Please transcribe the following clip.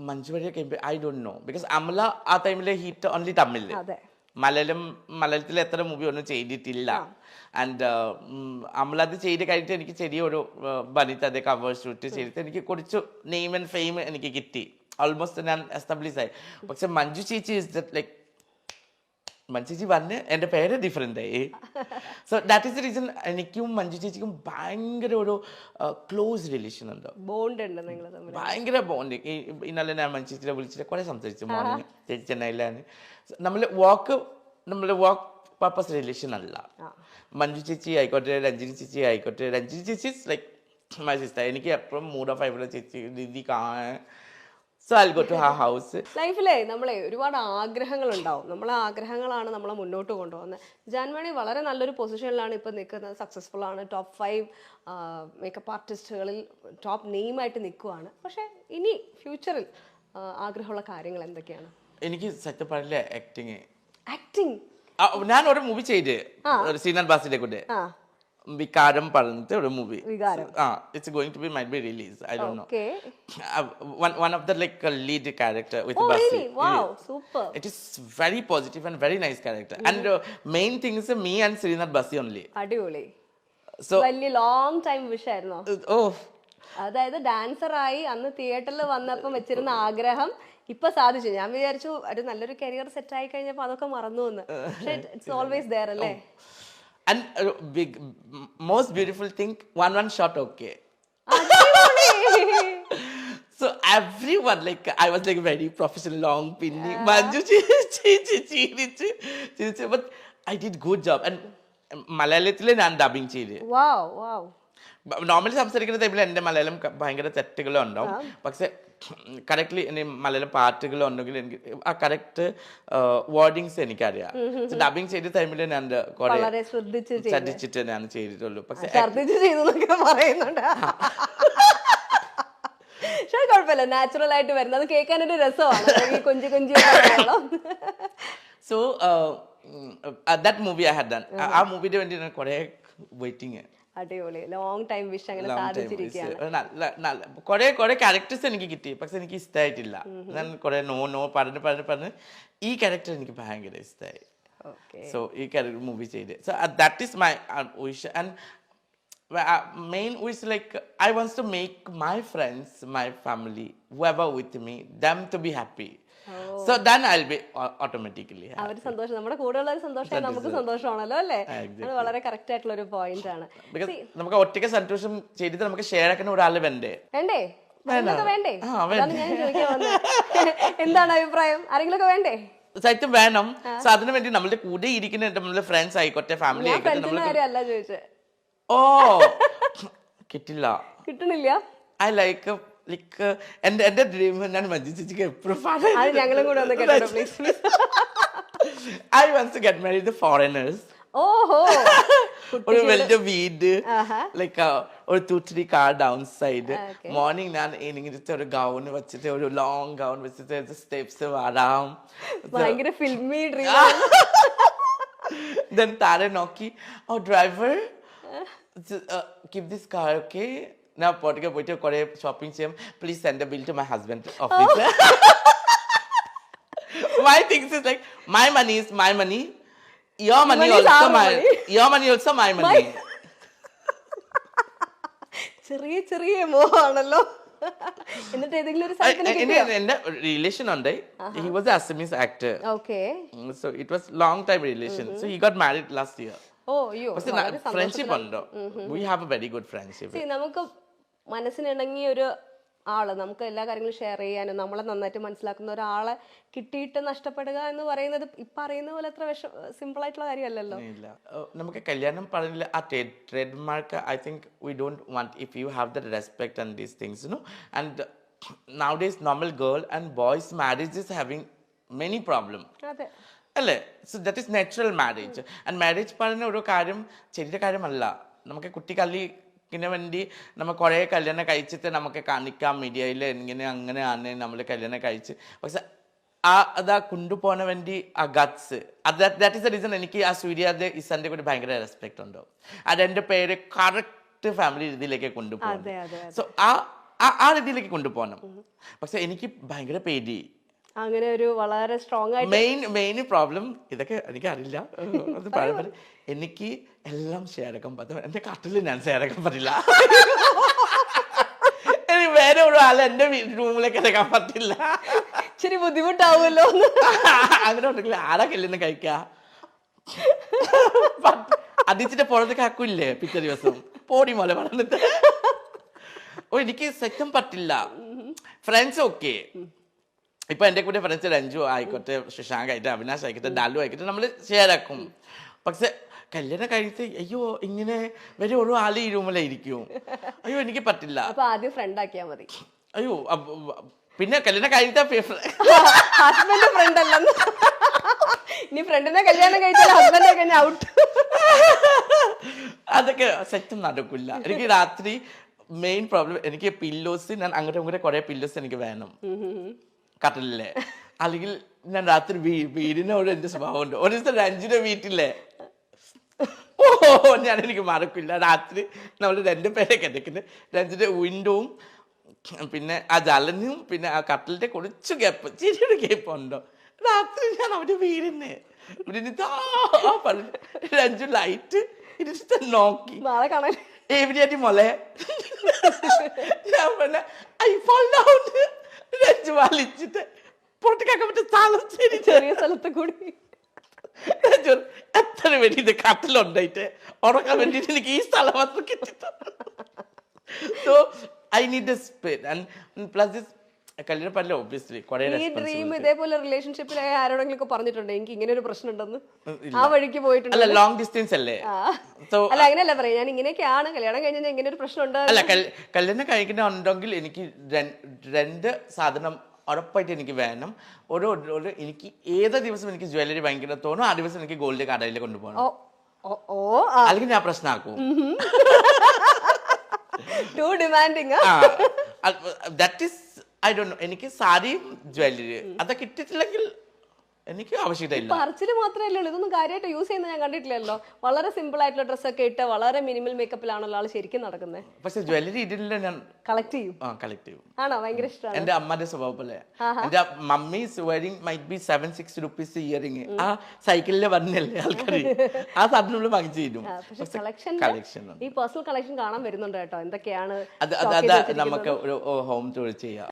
Manju Warrier I don't no because Amala ആ ടൈമിലെ hit only തമിഴിൽ. മലയാളത്തിൽ എത്ര മൂവി ഒന്നും ചെയ്തിട്ടില്ല. ആൻഡ് അമല അത് ചെയ്ത് കഴിഞ്ഞിട്ട് എനിക്ക് ചെറിയൊരു ബനിതയുടെ കവർ ഷൂട്ട് ചെയ്തിട്ട് എനിക്ക് കുറച്ച് നെയിം ആൻഡ് ഫെയിം എനിക്ക് കിട്ടി. ഓൾമോസ്റ്റ് ഞാൻ എസ്റ്റാബ്ലിഷ് ആയി. പക്ഷെ മഞ്ജു ചേച്ചി ഇസ് ദറ്റ് ലൈക്ക് മഞ്ജു ചേച്ചി വന്ന് എൻ്റെ പേര് ഡിഫറെൻ്റ് ആയി. So that is the reason എനിക്കും മഞ്ജു ചേച്ചിക്കും ഭയങ്കര ഒരു ക്ലോസ് റിലേഷൻ ഉണ്ട്, ഭയങ്കര ബോണ്ട്. ഇന്നലെ ഞാൻ മഞ്ജു ചേച്ചിയെ വിളിച്ചിട്ട് കുറേ സംസാരിച്ചു. മോർണിംഗ് ചേച്ചി ചെന്നൈയിലാണ്. നമ്മൾ വർക്ക് പർപ്പസ് റിലേഷൻ അല്ല. മഞ്ജു ചേച്ചി ആയിക്കോട്ടെ, രഞ്ജിനി ചേച്ചി ആയിക്കോട്ടെ, രഞ്ജിനി ചേച്ചി ലൈക്ക് മൈ സിസ്റ്റർ. എനിക്ക് എപ്പോഴും മൂഡ് ഓഫ് ആയിട്ടുള്ള ചേച്ചി രീതി കാണാൻ. So I'll go to her house. ലൈഫിലെ നമ്മളെ ഒരുപാട് ആഗ്രഹങ്ങൾ ഉണ്ടാവും. നമ്മളെ ആഗ്രഹങ്ങളാണ് നമ്മളെ മുന്നോട്ട് കൊണ്ടുപോകുന്നത്. ജാൻമണി വളരെ നല്ലൊരു പൊസിഷനിലാണ് ഇപ്പം നിൽക്കുന്നത്. സക്സസ്ഫുൾ ആണ്. ടോപ്പ് 5 മേക്കപ്പ് ആർട്ടിസ്റ്റുകളിൽ ടോപ്പ് നെയിമായിട്ട് നിൽക്കുവാണ്. പക്ഷെ ഇനി ഫ്യൂച്ചറിൽ ആഗ്രഹമുള്ള കാര്യങ്ങൾ എന്തൊക്കെയാണ്? എനിക്ക് സത്യം പറഞ്ഞില്ല ആക്ടിങ്. ഞാൻ ഒരു മൂവി ചെയ്ത് സീനൽ ബാസിന്റെ കൂടെ വികാരം പറഞ്ഞിട്ട് ഒരു movie. It's going to be might be released. I don't know. One of the like lead character with Basi. Really? Wow, super. It is very positive and very nice character. And main thing is me and Srinath Basi only. അടിപൊളി. So വലിയ long time wish ആയിരുന്നോ? Oh. അതായത് ഡാൻസറായി അന്ന് തിയേറ്ററിൽ വന്നപ്പം വെച്ചിരുന്ന ആഗ്രഹം ഇപ്പൊ സാധിച്ചു. ഞാൻ വിചാരിച്ചു ഒരു നല്ലൊരു കരിയർ സെറ്റ് ആയി കഴിഞ്ഞപ്പോ അതൊക്കെ മറന്നു എന്ന്. പക്ഷെ ഇറ്റ്സ് ഓൾവേസ് ദേർ അല്ലേ? And most beautiful thing, one shot okay. So everyone like I was like very professional, long pinny. Manju but I did good job. And മലയാളത്തിലെ ഞാൻ ഡബിങ് ചെയ്ത്. നോർമലി സംസാരിക്കുന്ന ടൈമിൽ എൻ്റെ മലയാളം ഭയങ്കര തെറ്റുകളും ഉണ്ടാവും. പക്ഷെ കറക്റ്റ്ലി മലയാളം പാട്ടുകൾ ഉണ്ടെങ്കിൽ എനിക്ക് ആ കറക്റ്റ് വേർഡിങ്സ് എനിക്കറിയാം. ഡബിങ് ചെയ്ത ടൈമിൽ ഞാൻ കുറെ ശ്രദ്ധിച്ചിട്ട് ഞാൻ ചെയ്തിട്ടുള്ളൂ. പക്ഷെ കുഴപ്പമില്ല, നാച്ചുറൽ ആയിട്ട് വരുന്നത് കേൾക്കാനൊരു രസമാണ്. കൊഞ്ചി കൊഞ്ചി. So that movie I had done. ആ മൂവിയുടെ വേണ്ടി ഞാൻ കുറെ വെയിറ്റിംഗ്. അടിപൊളി. ലോങ് ടൈം വിഷ് അങ്ങനെ സാധിച്ചിരിക്കുകയാണ്. കുറെ ക്യാരക്ടേഴ്സ് എനിക്ക് കിട്ടി, പക്ഷെ എനിക്ക് ഇഷ്ടമായിട്ടില്ല. ഞാൻ കുറെ നോ പറഞ്ഞ് ഈ ക്യാരക്ടർ എനിക്ക് ഭയങ്കര ഇഷ്ടമായി. സോ ഈ ക്യാരക്ടർ മൂവി ചെയ്ത്. So that is my wish. And main wish like I want to make my friends, my family, whoever with me, them to be happy. So then I'll be automatically happy. അവര് സന്തോഷം, നമ്മുടെ കൂടെ ഉള്ള സന്തോഷം നമുക്ക് സന്തോഷമാണല്ലോ അല്ലേ? അത് വളരെ കറക്റ്റ് ആയിട്ടുള്ള ഒരു പോയിന്റ് ആണ്. നമുക്ക് ഒറ്റയ്ക്ക് സന്തോഷം ചെയ്തിട്ട് നമുക്ക് ഷെയർ ആക്കാൻ ഒരാള് വേണ്ടേ? വേണ്ടേ? ഞാൻ ചോദിക്കാൻ വന്നത് എന്താണ് അഭിപ്രായം? ആരെങ്കിലും ഒക്കെ വേണ്ടേ? സത്യം വേണം. സോ അതിനു വേണ്ടി നമ്മളുടെ കൂടെ ഇരിക്കുന്ന നമ്മുടെ ഫ്രണ്ട്സ് ആയിക്കോട്ടെ, ഫാമിലി ആയിക്കോട്ടെ. അല്ല ചോദിച്ചത്. കിട്ടില്ല, കിട്ടണില്ല. ഐ ലൈക്ക് എന്റെ ഡ്രീം ഞാൻ മഞ്ജു ചേച്ചിക്ക് എപ്പോഴും ഞങ്ങളും കൂടെ ഒന്ന് കേട്ടോ please. I want to get married foreigners. ഓഹോ. ഒരു വലിയ വീട്, ലൈക്ക് ഒരു 2-3 കാർ ഡൗൺ സൈഡ്. മോർണിംഗ് ഞാൻ ഇങ്ങനത്തെ ഒരു ഗൗൺ വെച്ചിട്ട്, ഒരു ലോങ് ഗൗൺ വെച്ചിട്ട് സ്റ്റെപ്സ് വരാം. ഭയങ്കര ഫിൽമി ഡ്രീം. Then താരെ നോക്കി, ഓ driver keep this car, okay? Now പോയിട്ട് പോയിട്ട് കുറെ ഷോപ്പിംഗ് ചെയ്യും. Please send the bill to my husband office. My things is like my money is my money. Your money also my money. ചെറിയ മോഹാണല്ലോ. എന്നിട്ട് ഏതെങ്കിലും ഒരു എന്റെ റിലേഷൻ ഉണ്ട്. He was an Assamese actor. Okay. So it was long time relation. So he got married last year. Friendship ഉണ്ടോ? We have a very good friendship. നമുക്ക് മനസ്സിനിണങ്ങിയ ഒരു ആള്, നമുക്ക് എല്ലാ കാര്യങ്ങളും ഷെയർ ചെയ്യാനും നമ്മളെ നന്നായിട്ട് മനസ്സിലാക്കുന്ന ഒരാളെ കിട്ടിയിട്ട് നഷ്ടപ്പെടുക എന്ന് പറയുന്നത് ഇപ്പൊ അറിയുന്ന പോലെ അത്ര സിമ്പിൾ ആയിട്ടുള്ള കാര്യമല്ലല്ലോ. നമുക്ക് കല്യാണം പറഞ്ഞില്ല ആ trade mark. I think we don't want if you have the respect and these things, you know. And nowadays normal girl and boys marriage is having many problem. അല്ലേ? So that is natural marriage. And marriage പറയുന്ന ഒരു കാര്യം ചെറിയ കാര്യമല്ല. നമുക്ക് കുട്ടികളിന് വേണ്ടി നമ്മൾ കുറേ കല്യാണം കഴിച്ചിട്ട് നമുക്ക് കാണിക്കാം മീഡിയയിൽ ഇങ്ങനെ അങ്ങനെയാണ് നമ്മൾ കല്യാണം കഴിച്ച്. പക്ഷെ അതാ കൊണ്ടുപോകാൻ വേണ്ടി ആ guts, that is the reason എനിക്ക് ആ സൂര്യാദ ഇസന്റെ കൂടി ഭയങ്കര റെസ്പെക്ട് ഉണ്ടോ. അതെന്റെ പേര് കറക്റ്റ് ഫാമിലി രീതിയിലേക്ക് കൊണ്ടുപോകും. സോ ആ രീതിയിലേക്ക് കൊണ്ടുപോകണം. പക്ഷെ എനിക്ക് ഭയങ്കര പേടി. അങ്ങനെ ഒരു വളരെ സ്ട്രോങ് ആയിട്ട് മെയിൻ പ്രോബ്ലം ഇതൊക്കെ എനിക്ക് അറിയില്ല, അത് പറയാൻ എനിക്ക് എല്ലാം ഷെയർ ആക്കാൻ പറ്റും. എന്റെ കട്ടില് ഞാൻ ഷെയർ ആക്കാൻ പറ്റില്ല. എനിക്ക് വേറെ ഒരു ആൾ എന്റെ റൂമിലേക്ക് എടുക്കാൻ പറ്റില്ല. ശരി, ബുദ്ധിമുട്ടാവുമല്ലോ. അങ്ങനെ ഉണ്ടെങ്കിൽ ആരാ കല്യാണം കഴിക്ക? അതിച്ചിട്ട് പുറത്തേക്ക് ആക്കൂല്ലേ പിറ്റേ ദിവസം പോടി മോലെ പറഞ്ഞിട്ട്. എനിക്ക് സെറ്റും പറ്റില്ല. ഫ്രണ്ട്സ് ഓക്കെ, ഇപ്പൊ എന്റെ കൂടെ ഫ്രണ്ട്സ് രഞ്ജു ആയിക്കോട്ടെ, ശശാങ്ക് ആയിട്ട്, അവിനാശ് ആയിക്കോട്ടെ, ഡാലു ആയിക്കോട്ടെ, നമ്മൾ ഷെയർ ആക്കും. പക്ഷെ കല്യാണം കഴിച്ച് അയ്യോ ഇങ്ങനെ വരെ ഓരോ ആള് ഈ റൂമിലായിരിക്കും. അയ്യോ എനിക്ക് പറ്റില്ല. അപ്പൊ ആദ്യം ഫ്രണ്ട് ആക്കിയാ മതി. അയ്യോ പിന്നെ കല്യാണം കഴിച്ച ഹസ്ബൻഡ് ഫ്രണ്ട് അല്ലെന്ന്. ഇനി ഫ്രണ്ടിനെ കല്യാണം കഴിച്ചാൽ ഹസ്ബൻഡ് കഴിഞ്ഞ ഔട്ട്. അതൊക്കെ സെറ്റും നടക്കില്ല. എനിക്ക് രാത്രി മെയിൻ പ്രോബ്ലം, എനിക്ക് പില്ലോസ്, ഞാൻ അങ്ങോട്ടും ഇങ്ങോട്ടും കുറെ പില്ലോസ് എനിക്ക് വേണം കട്ടിലേ. അല്ലെങ്കിൽ ഞാൻ രാത്രി വീടിനോട് എന്റെ സ്വഭാവമുണ്ട്. ഒരു ദിവസം രഞ്ജിന്റെ വീട്ടിലെ ഞാൻ എനിക്ക് മറക്കില്ല, രാത്രി നമ്മൾ 2 പേരെ കിടക്കുന്നത്. രഞ്ജിന്റെ വിൻഡോവും പിന്നെ ആ ജലനും പിന്നെ ആ കട്ടിലിന്റെ കുറച്ച് ഗ്യാപ്പ്, ചെറിയൊരു ഗ്യാപ്പ് ഉണ്ടോ. രാത്രി ഞാൻ അവന്റെ വീടിന് രഞ്ജു ലൈറ്റ് ഇരുട്ട് നോക്കി എവിടെയാറ്റി മോളെ. ഞാൻ പറഞ്ഞ രഞ്ജു വലിച്ചിട്ട് പുറത്തേക്കാക്കാൻ പറ്റിയ സ്ഥലം ചെറിയ സ്ഥലത്ത് കൂടി എത്ര വേണ്ടി ഇത് കട്ടിലുണ്ടായിട്ട് ഉറക്കാൻ വേണ്ടിട്ട് എനിക്ക് ഈ സ്ഥലം മാത്രം കിട്ടിയിട്ടുണ്ട്. So I need A space and plus this കല്യാണം പറ്റില്ല ഒബ്വിയസ്ലി. ഈ ഡ്രീം ഇതേപോലെ റിലേഷൻഷിപ്പിൽ ആരോടെങ്കിലും പറഞ്ഞിട്ടുണ്ടോ എനിക്ക് ഇങ്ങനെ ഒരു പ്രശ്നം ഉണ്ടെന്ന്? ആ വഴിക്ക് പോയിട്ടുണ്ട്? അല്ല, ലോങ് ഡിസ്റ്റൻസ് അല്ലേ. അല്ല അങ്ങനെയല്ല പറയാ, ഞാൻ ഇങ്ങനെയൊക്കെയാണ് കല്യാണം കഴിഞ്ഞാൽ ഇങ്ങനെ ഒരു പ്രശ്നം ഉണ്ട്. അല്ല, കല്യാണം കഴിക്കുന്നുണ്ടെങ്കിൽ എനിക്ക് 2 സാധനം ഉറപ്പായിട്ട് എനിക്ക് വേണം. എനിക്ക് ഏത് ദിവസം എനിക്ക് ജ്വല്ലറി ഭയങ്കര തോന്നും, ആ ദിവസം എനിക്ക് ഗോൾഡ് കടയിൽ കൊണ്ടുപോകണം. അല്ലെങ്കിൽ ഞാൻ പ്രശ്നമാക്കും. Too demanding. That is I don't know. എനിക്ക് സാരിയും ജ്വല്ലറി അതൊക്കെ ഇട്ടിട്ടില്ലെങ്കിൽ എനിക്ക് ആവശ്യമില്ല. പറച്ചില് മാത്രമല്ലേ ഉള്ളൂ, ഇതൊന്നും കാര്യമായിട്ട് യൂസ് ചെയ്യുന്നത് ഞാൻ കണ്ടിട്ടില്ലല്ലോ. വളരെ സിമ്പിൾ ആയിട്ടുള്ള ഡ്രസ്സൊക്കെ ഇട്ട് വളരെ മിനിമൽ മേക്കപ്പിലാണല്ലോ ആൾ ശരിക്കും നടക്കുന്നത്. പക്ഷെ ജ്വല്ലറി ഇടില്ല, ഞാൻ കളക്ട് ചെയ്യും. ആണോ? ഭയങ്കര ഇഷ്ടമാണ്. എന്റെ അമ്മന്റെ സ്വഭാവം പോലെ. എന്റെ mummy wearing might be 7-6 rupees earring. ആ സൈക്കിളിൽ വന്നല്ലേ ആൾക്കാർ, ആ സാധനം വാങ്ങിച്ചു തരും. കളക്ഷൻ ഈ പേഴ്സണൽ കളക്ഷൻ കാണാൻ വരുന്നുണ്ട് കേട്ടോ. എന്തൊക്കെയാണ് അത് നമുക്ക് ഒരു ഹോം ടൂർ ചെയ്യാം.